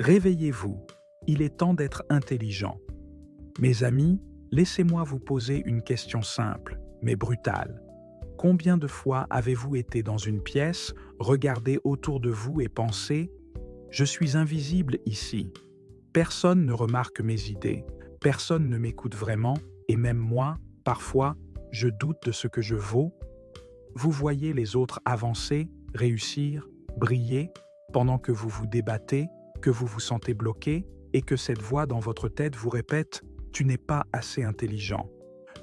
Réveillez-vous, il est temps d'être intelligent. Mes amis, laissez-moi vous poser une question simple, mais brutale. Combien de fois avez-vous été dans une pièce, regardé autour de vous et pensé « Je suis invisible ici. Personne ne remarque mes idées, personne ne m'écoute vraiment, et même moi, parfois, je doute de ce que je vaux ». Vous voyez les autres avancer, réussir, briller, pendant que vous vous débattez, que vous vous sentez bloqué et que cette voix dans votre tête vous répète « Tu n'es pas assez intelligent ».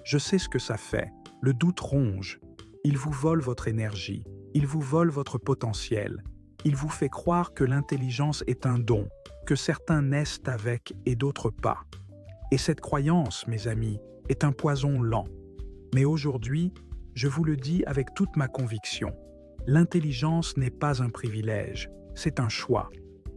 Je sais ce que ça fait. Le doute ronge. Il vous vole votre énergie. Il vous vole votre potentiel. Il vous fait croire que l'intelligence est un don, que certains naissent avec et d'autres pas. Et cette croyance, mes amis, est un poison lent. Mais aujourd'hui, je vous le dis avec toute ma conviction, l'intelligence n'est pas un privilège, c'est un choix.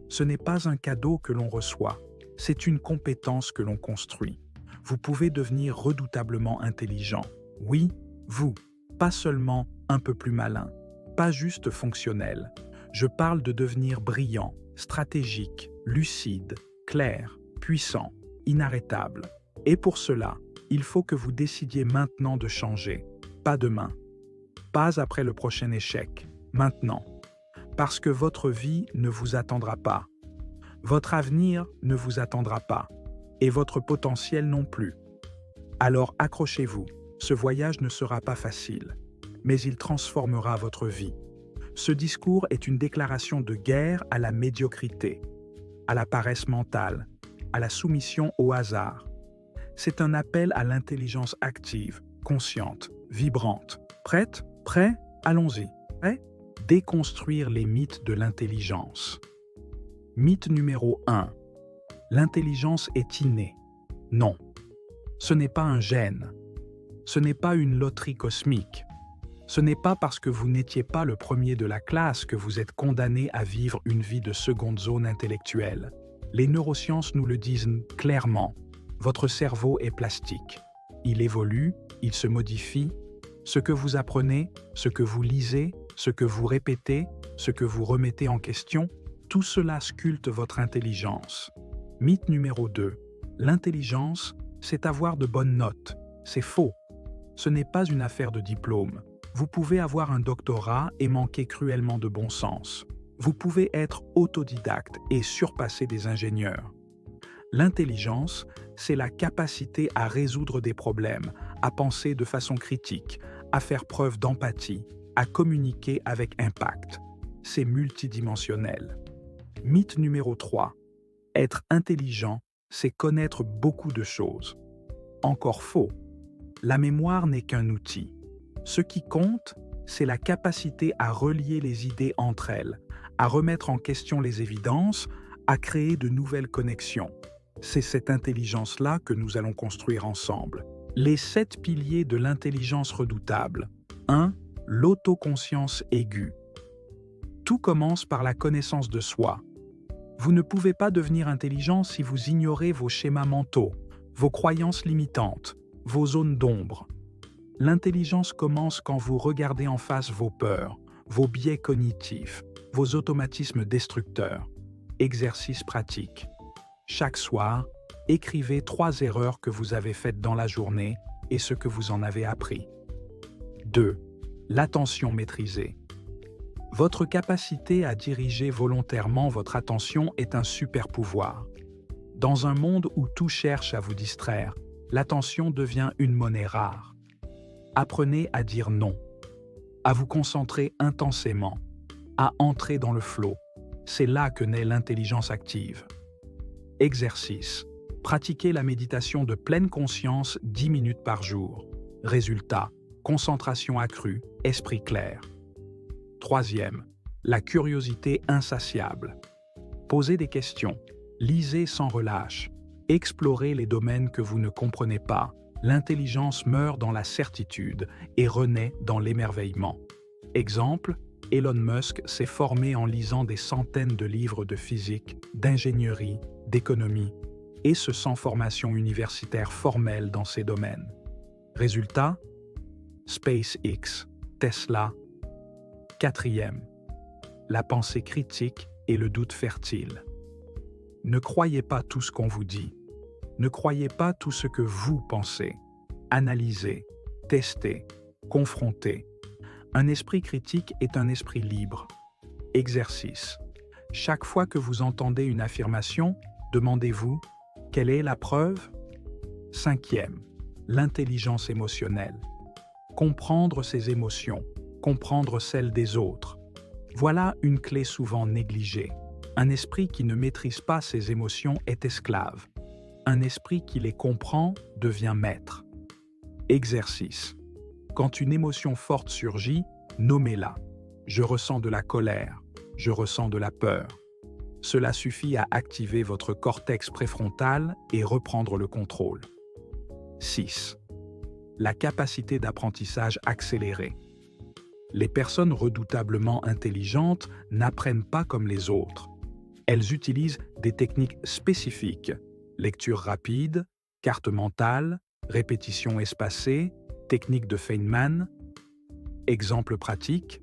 Ce n'est pas un cadeau que l'on reçoit, c'est une compétence que l'on construit. Vous pouvez devenir redoutablement intelligent. Oui, vous, pas seulement un peu plus malin, pas juste fonctionnel. Je parle de devenir brillant, stratégique, lucide, clair, puissant, inarrêtable. Et pour cela, il faut que vous décidiez maintenant de changer, pas demain, pas après le prochain échec, maintenant. Parce que votre vie ne vous attendra pas. Votre avenir ne vous attendra pas. Et votre potentiel non plus. Alors accrochez-vous, ce voyage ne sera pas facile, mais il transformera votre vie. Ce discours est une déclaration de guerre à la médiocrité, à la paresse mentale, à la soumission au hasard. C'est un appel à l'intelligence active, consciente, vibrante. Prête? Prêt? Allons-y. Prêt? Déconstruire les mythes de l'intelligence. Mythe numéro 1. L'intelligence est innée. Non. Ce n'est pas un gène. Ce n'est pas une loterie cosmique. Ce n'est pas parce que vous n'étiez pas le premier de la classe que vous êtes condamné à vivre une vie de seconde zone intellectuelle. Les neurosciences nous le disent clairement. Votre cerveau est plastique. Il évolue, il se modifie. Ce que vous apprenez, ce que vous lisez, ce que vous répétez, ce que vous remettez en question, tout cela sculpte votre intelligence. Mythe numéro 2. L'intelligence, c'est avoir de bonnes notes. C'est faux. Ce n'est pas une affaire de diplôme. Vous pouvez avoir un doctorat et manquer cruellement de bon sens. Vous pouvez être autodidacte et surpasser des ingénieurs. L'intelligence, c'est la capacité à résoudre des problèmes, à penser de façon critique, à faire preuve d'empathie, à communiquer avec impact. C'est multidimensionnel. Mythe numéro 3. Être intelligent, c'est connaître beaucoup de choses. Encore faux. La mémoire n'est qu'un outil. Ce qui compte, c'est la capacité à relier les idées entre elles, à remettre en question les évidences, à créer de nouvelles connexions. C'est cette intelligence-là que nous allons construire ensemble. Les 7 piliers de l'intelligence redoutable. 1. L'autoconscience aiguë. Tout commence par la connaissance de soi. Vous ne pouvez pas devenir intelligent si vous ignorez vos schémas mentaux, vos croyances limitantes, vos zones d'ombre. L'intelligence commence quand vous regardez en face vos peurs, vos biais cognitifs, vos automatismes destructeurs. Exercice pratique. Chaque soir, écrivez 3 erreurs que vous avez faites dans la journée et ce que vous en avez appris. 2. L'attention maîtrisée. Votre capacité à diriger volontairement votre attention est un super pouvoir. Dans un monde où tout cherche à vous distraire, l'attention devient une monnaie rare. Apprenez à dire non, à vous concentrer intensément, à entrer dans le flow. C'est là que naît l'intelligence active. Exercice. Pratiquez la méditation de pleine conscience 10 minutes par jour. Résultat, concentration accrue, esprit clair. 3e, la curiosité insatiable. Posez des questions, lisez sans relâche, explorez les domaines que vous ne comprenez pas. L'intelligence meurt dans la certitude et renaît dans l'émerveillement. Exemple, Elon Musk s'est formé en lisant des centaines de livres de physique, d'ingénierie, d'économie, et ce sans formation universitaire formelle dans ces domaines. Résultat, SpaceX, Tesla. 4e, la pensée critique et le doute fertile. Ne croyez pas tout ce qu'on vous dit. Ne croyez pas tout ce que vous pensez. Analysez, testez, confrontez. Un esprit critique est un esprit libre. Exercice. Chaque fois que vous entendez une affirmation, demandez-vous « Quelle est la preuve ?» 5e. L'intelligence émotionnelle. Comprendre ses émotions, comprendre celles des autres. Voilà une clé souvent négligée. Un esprit qui ne maîtrise pas ses émotions est esclave. Un esprit qui les comprend devient maître. Exercice. Quand une émotion forte surgit, nommez-la. Je ressens de la colère. Je ressens de la peur. Cela suffit à activer votre cortex préfrontal et reprendre le contrôle. 6. La capacité d'apprentissage accélérée. Les personnes redoutablement intelligentes n'apprennent pas comme les autres. Elles utilisent des techniques spécifiques, lecture rapide, carte mentale, répétition espacée, technique de Feynman. Exemple pratique,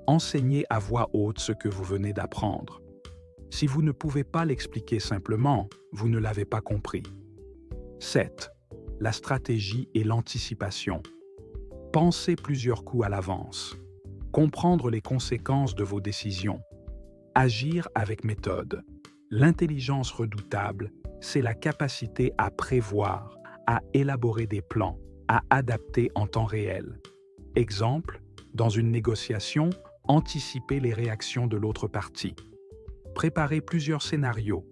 enseignez à voix haute ce que vous venez d'apprendre. Si vous ne pouvez pas l'expliquer simplement, vous ne l'avez pas compris. 7. La stratégie et l'anticipation. Pensez plusieurs coups à l'avance. Comprendre les conséquences de vos décisions. Agir avec méthode. L'intelligence redoutable, c'est la capacité à prévoir, à élaborer des plans, à adapter en temps réel. Exemple, dans une négociation, anticipez les réactions de l'autre partie. Préparez plusieurs scénarios.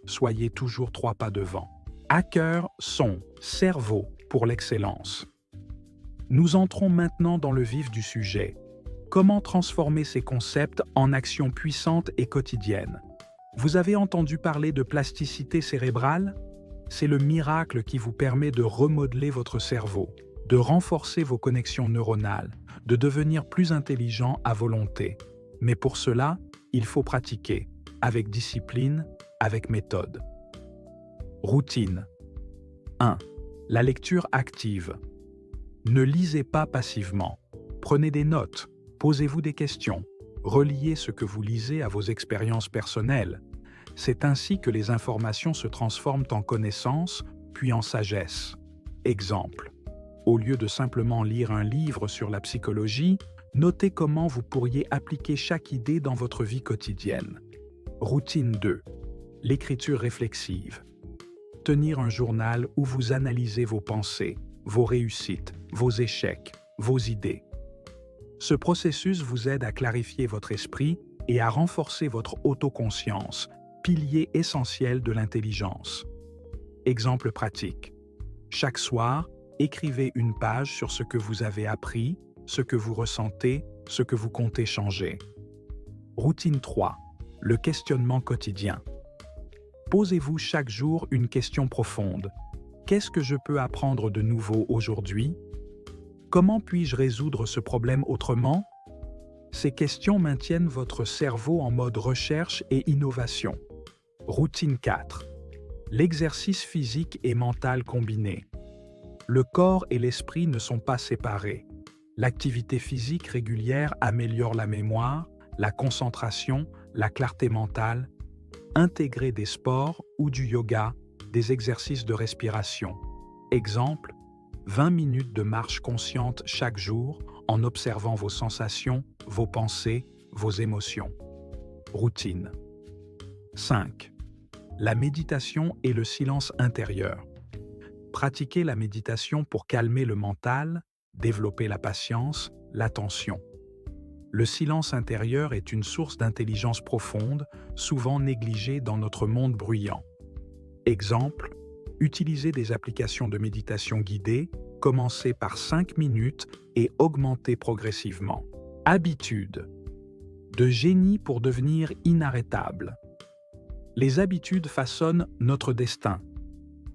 Soyez toujours 3 pas devant. Hacker son cerveau pour l'excellence. Nous entrons maintenant dans le vif du sujet. Comment transformer ces concepts en actions puissantes et quotidiennes? Vous avez entendu parler de plasticité cérébrale? C'est le miracle qui vous permet de remodeler votre cerveau, de renforcer vos connexions neuronales, de devenir plus intelligent à volonté. Mais pour cela, il faut pratiquer, avec discipline, avec méthode. Routine. 1. La lecture active. Ne lisez pas passivement. Prenez des notes, posez-vous des questions, reliez ce que vous lisez à vos expériences personnelles. C'est ainsi que les informations se transforment en connaissances, puis en sagesse. Exemple. Au lieu de simplement lire un livre sur la psychologie, notez comment vous pourriez appliquer chaque idée dans votre vie quotidienne. Routine 2. L'écriture réflexive. Tenir un journal où vous analysez vos pensées, vos réussites, vos échecs, vos idées. Ce processus vous aide à clarifier votre esprit et à renforcer votre autoconscience, pilier essentiel de l'intelligence. Exemple pratique. Chaque soir, écrivez une page sur ce que vous avez appris, ce que vous ressentez, ce que vous comptez changer. Routine 3. Le questionnement quotidien. Posez-vous chaque jour une question profonde. Qu'est-ce que je peux apprendre de nouveau aujourd'hui? Comment puis-je résoudre ce problème autrement? Ces questions maintiennent votre cerveau en mode recherche et innovation. Routine 4. L'exercice physique et mental combiné. Le corps et l'esprit ne sont pas séparés. L'activité physique régulière améliore la mémoire, la concentration, la clarté mentale. Intégrez des sports ou du yoga, des exercices de respiration. Exemple, 20 minutes de marche consciente chaque jour en observant vos sensations, vos pensées, vos émotions. Routine. 5. La méditation et le silence intérieur. Pratiquez la méditation pour calmer le mental, développer la patience, l'attention. Le silence intérieur est une source d'intelligence profonde, souvent négligée dans notre monde bruyant. Exemple, utilisez des applications de méditation guidée, commencez par 5 minutes et augmentez progressivement. Habitudes. De génie pour devenir inarrêtable. Les habitudes façonnent notre destin.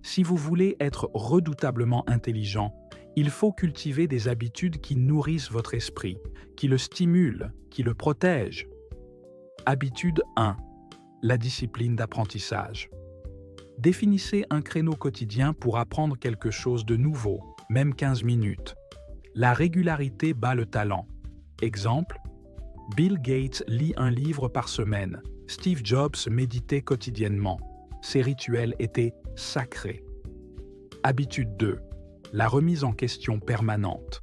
Si vous voulez être redoutablement intelligent, il faut cultiver des habitudes qui nourrissent votre esprit, qui le stimulent, qui le protègent. Habitude 1. La discipline d'apprentissage. Définissez un créneau quotidien pour apprendre quelque chose de nouveau, même 15 minutes. La régularité bat le talent. Exemple, Bill Gates lit un livre par semaine. Steve Jobs méditait quotidiennement. Ces rituels étaient sacrés. Habitude 2. La remise en question permanente.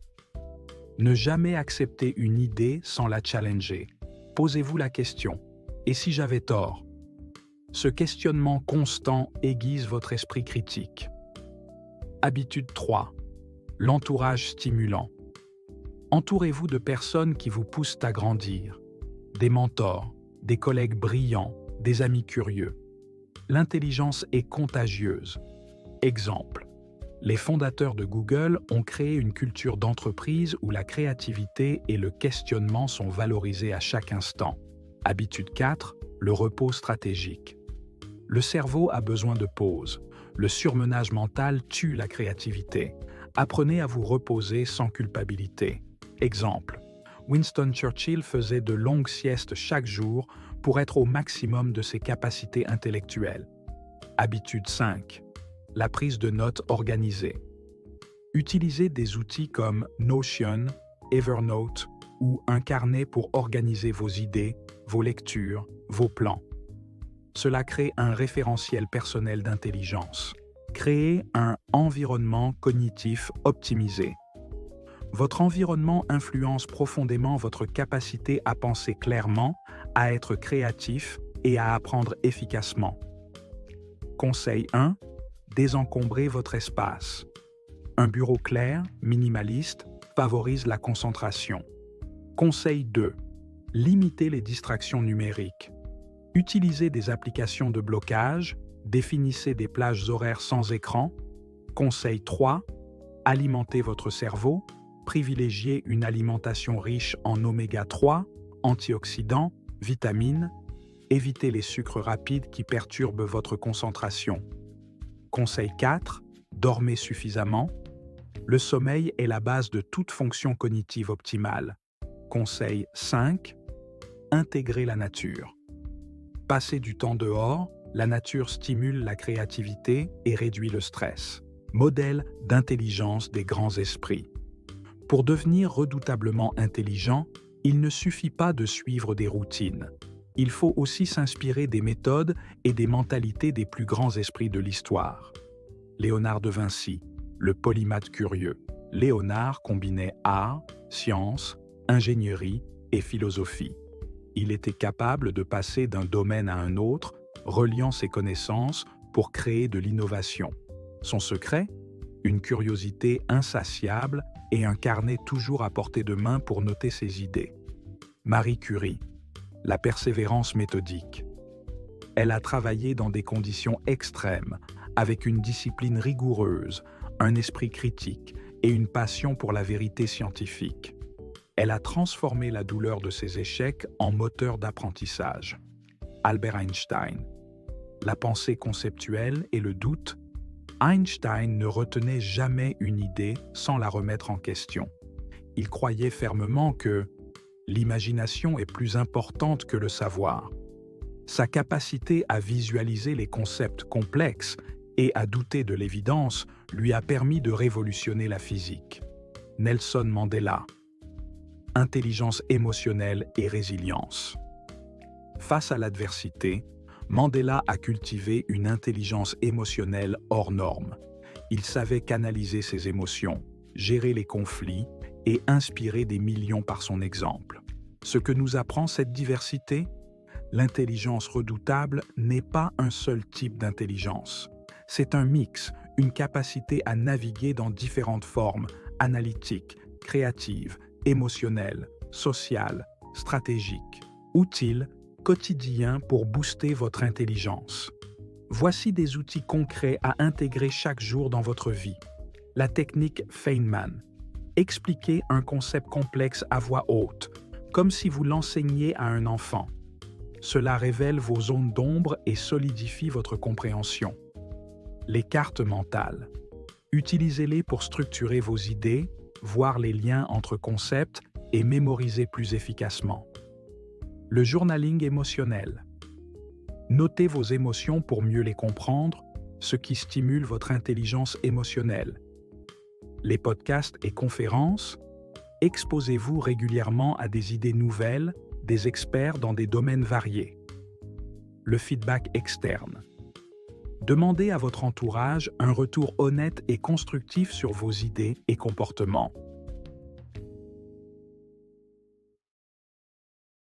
Ne jamais accepter une idée sans la challenger. Posez-vous la question « Et si j'avais tort ?» Ce questionnement constant aiguise votre esprit critique. Habitude 3. L'entourage stimulant. Entourez-vous de personnes qui vous poussent à grandir. Des mentors, des collègues brillants, des amis curieux. L'intelligence est contagieuse. Exemple. Les fondateurs de Google ont créé une culture d'entreprise où la créativité et le questionnement sont valorisés à chaque instant. Habitude 4. Le repos stratégique. Le cerveau a besoin de pause. Le surmenage mental tue la créativité. Apprenez à vous reposer sans culpabilité. Exemple. Winston Churchill faisait de longues siestes chaque jour pour être au maximum de ses capacités intellectuelles. Habitude 5. La prise de notes organisée. Utilisez des outils comme Notion, Evernote ou un carnet pour organiser vos idées, vos lectures, vos plans. Cela crée un référentiel personnel d'intelligence. Créez un environnement cognitif optimisé. Votre environnement influence profondément votre capacité à penser clairement, à être créatif et à apprendre efficacement. Conseil 1. Désencombrez votre espace. Un bureau clair, minimaliste, favorise la concentration. Conseil 2. Limitez les distractions numériques. Utilisez des applications de blocage, définissez des plages horaires sans écran. Conseil 3. Alimentez votre cerveau. Privilégiez une alimentation riche en oméga 3, antioxydants, vitamines. Évitez les sucres rapides qui perturbent votre concentration. Conseil 4. Dormez suffisamment. Le sommeil est la base de toute fonction cognitive optimale. Conseil 5. Intégrez la nature. Passez du temps dehors, la nature stimule la créativité et réduit le stress. Modèle d'intelligence des grands esprits. Pour devenir redoutablement intelligent, il ne suffit pas de suivre des routines. Il faut aussi s'inspirer des méthodes et des mentalités des plus grands esprits de l'histoire. Léonard de Vinci, le polymathe curieux. Léonard combinait art, science, ingénierie et philosophie. Il était capable de passer d'un domaine à un autre, reliant ses connaissances pour créer de l'innovation. Son secret ? Une curiosité insatiable et un carnet toujours à portée de main pour noter ses idées. Marie Curie, la persévérance méthodique. Elle a travaillé dans des conditions extrêmes, avec une discipline rigoureuse, un esprit critique et une passion pour la vérité scientifique. Elle a transformé la douleur de ses échecs en moteur d'apprentissage. Albert Einstein. La pensée conceptuelle et le doute. Einstein ne retenait jamais une idée sans la remettre en question. Il croyait fermement que l'imagination est plus importante que le savoir. Sa capacité à visualiser les concepts complexes et à douter de l'évidence lui a permis de révolutionner la physique. Nelson Mandela. Intelligence émotionnelle et résilience. Face à l'adversité, Mandela a cultivé une intelligence émotionnelle hors norme. Il savait canaliser ses émotions, gérer les conflits et inspirer des millions par son exemple. Ce que nous apprend cette diversité ? L'intelligence redoutable n'est pas un seul type d'intelligence. C'est un mix, une capacité à naviguer dans différentes formes, analytiques, créatives, émotionnelles, sociales, stratégiques, utiles, quotidiens pour booster votre intelligence. Voici des outils concrets à intégrer chaque jour dans votre vie. La technique Feynman. Expliquez un concept complexe à voix haute, comme si vous l'enseigniez à un enfant. Cela révèle vos zones d'ombre et solidifie votre compréhension. Les cartes mentales. Utilisez-les pour structurer vos idées, voir les liens entre concepts et mémoriser plus efficacement. Le journaling émotionnel. Notez vos émotions pour mieux les comprendre, ce qui stimule votre intelligence émotionnelle. Les podcasts et conférences. Exposez-vous régulièrement à des idées nouvelles, des experts dans des domaines variés. Le feedback externe. Demandez à votre entourage un retour honnête et constructif sur vos idées et comportements.